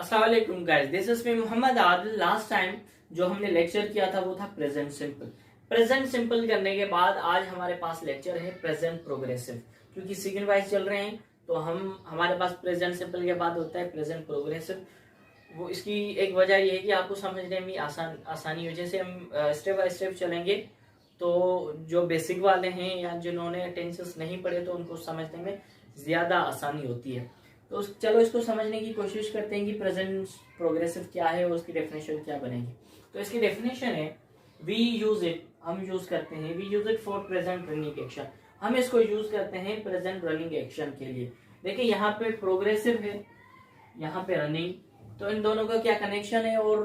अस्सलाम वालेकुम guys, this is me Mohammad Adil. Last time जो हमने लेक्चर किया था वो था प्रेजेंट सिंपल। प्रेजेंट सिंपल करने के बाद आज हमारे पास लेक्चर है प्रेजेंट प्रोग्रेसिव। क्योंकि सीक्वेंस वाइज चल रहे हैं तो हमारे पास प्रेजेंट सिंपल के बाद होता है प्रेजेंट प्रोग्रेसिव। वो इसकी एक वजह ये है कि आपको समझने में आसानी हो। जैसे हम स्टेप बाय स्टेप चलेंगे तो जो बेसिक वाले हैं या जिन्होंने टेंसेस नहीं पढ़े तो उनको समझने में ज्यादा आसानी होती है। तो चलो इसको समझने की कोशिश करते हैं कि प्रेजेंट प्रोग्रेसिव क्या है और उसकी डेफिनेशन क्या बनेगी। तो इसकी डेफिनेशन है वी यूज इट, हम यूज करते हैं, we use it for present running action. हम इसको यूज करते हैं प्रेजेंट रनिंग एक्शन के लिए। देखिए यहाँ पे प्रोग्रेसिव है, यहाँ पे रनिंग, तो इन दोनों का क्या कनेक्शन है और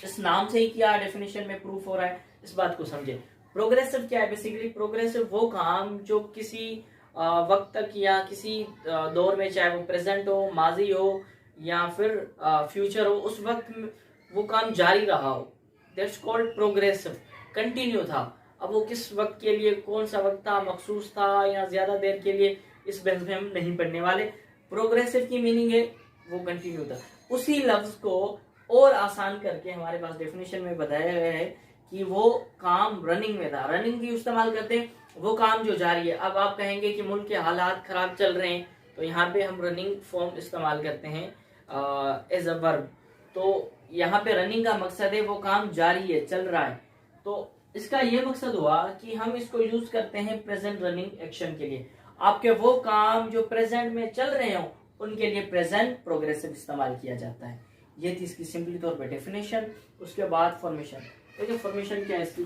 इस नाम से ही क्या डेफिनेशन में प्रूफ हो रहा है, इस बात को समझे। प्रोग्रेसिव क्या है? बेसिकली प्रोग्रेसिव वो काम जो किसी वक्त तक या किसी दौर में, चाहे वो प्रेजेंट हो, माजी हो या फिर फ्यूचर हो, उस वक्त वो काम जारी रहा हो, दैट्स कॉल्ड प्रोग्रेसिव। कंटिन्यू था। अब वो किस वक्त के लिए, कौन सा वक्त था, मखसूस था या ज्यादा देर के लिए, इस बेस में हम नहीं पढ़ने वाले। प्रोग्रेसिव की मीनिंग है वो कंटिन्यू था। उसी लफ्ज को और आसान करके हमारे पास डेफिनेशन में बताया गया है कि वो काम रनिंग में था। रनिंग की इस्तेमाल करते हैं, वो काम जो जारी है। अब आप कहेंगे कि मुल्क के हालात खराब चल रहे हैं, तो यहाँ पे हम रनिंग फॉर्म इस्तेमाल करते हैं एज अ वर्ब। तो यहाँ पे रनिंग का मकसद है वो काम जारी है, चल रहा है। तो इसका ये मकसद हुआ कि हम इसको यूज करते हैं प्रेजेंट रनिंग एक्शन के लिए। आपके वो काम जो प्रेजेंट में चल रहे हो उनके लिए प्रेजेंट प्रोग्रेसिव इस्तेमाल किया जाता है। ये थी इसकी सिंपली तौर पे डेफिनेशन। उसके बाद फॉर्मेशन। देखिए फॉर्मेशन क्या है इसकी,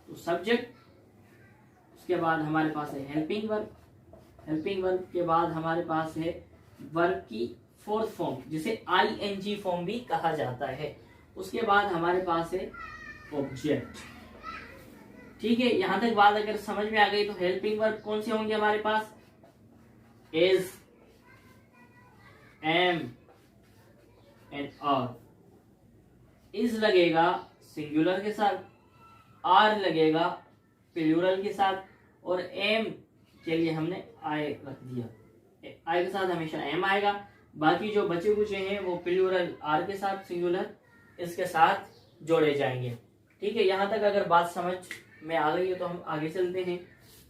तो सब्जेक्ट, उसके बाद हमारे पास है हेल्पिंग वर्ब, हेल्पिंग वर्ब के बाद हमारे पास है वर्ब की फोर्थ फॉर्म जिसे आईएनजी फॉर्म भी कहा जाता है। उसके बाद हमारे पास है ऑब्जेक्ट। ठीक है, यहां तक बात अगर समझ में आ गई तो हेल्पिंग वर्ब कौन से होंगे हमारे पास? Is, M and R. Is लगेगा सिंगुलर के साथ, आर लगेगा प्लूरल के साथ, और एम के लिए हमने आई रख दिया। आई के साथ हमेशा एम आएगा। बाकी जो बचे कुचे हैं वो प्लूरल आर के साथ, सिंगुलर इसके साथ जोड़े जाएंगे। ठीक है, यहां तक अगर बात समझ में आ गई है तो हम आगे चलते हैं।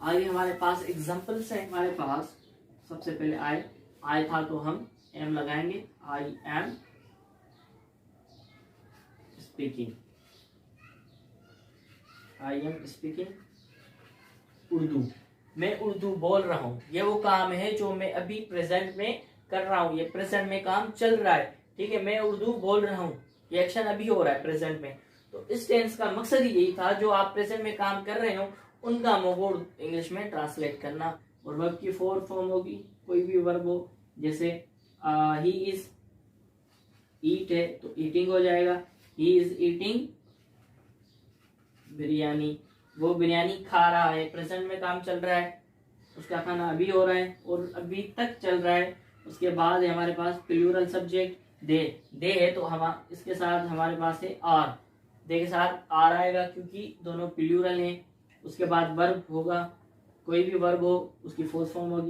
आगे हमारे पास एग्जांपल्स है। हमारे पास सबसे पहले आई था तो हम एम लगाएंगे। I am speaking, I am speaking Urdu, मैं उर्दू बोल रहा हूं। ये वो काम है जो मैं अभी प्रेजेंट में कर रहा हूं, ये प्रेजेंट में काम चल रहा है। ठीक है, मैं उर्दू बोल रहा हूं, ये एक्शन अभी हो रहा है प्रेजेंट में। तो इस टेंस का मकसद ही यही था, जो आप प्रेजेंट में काम कर रहे हो उन कामों को इंग्लिश में ट्रांसलेट करना। और वर्ब की फोर फॉर्म होगी, कोई भी वर्ब हो। जैसे ही इज, ईट है तो ईटिंग हो जाएगा। ही इज ईटिंग बिरयानी, वो बिरयानी खा रहा है, प्रेजेंट में काम चल रहा है, उसका खाना अभी हो रहा है और अभी तक चल रहा है। उसके बाद है हमारे पास प्लूरल सब्जेक्ट दे है तो हम इसके साथ हमारे पास है आर, दे के साथ आर आएगा क्योंकि दोनों प्लूरल हैं। उसके बाद वर्ब होगा, कोई भी वर्ब हो उसकी फोर्थ फॉर्म होगी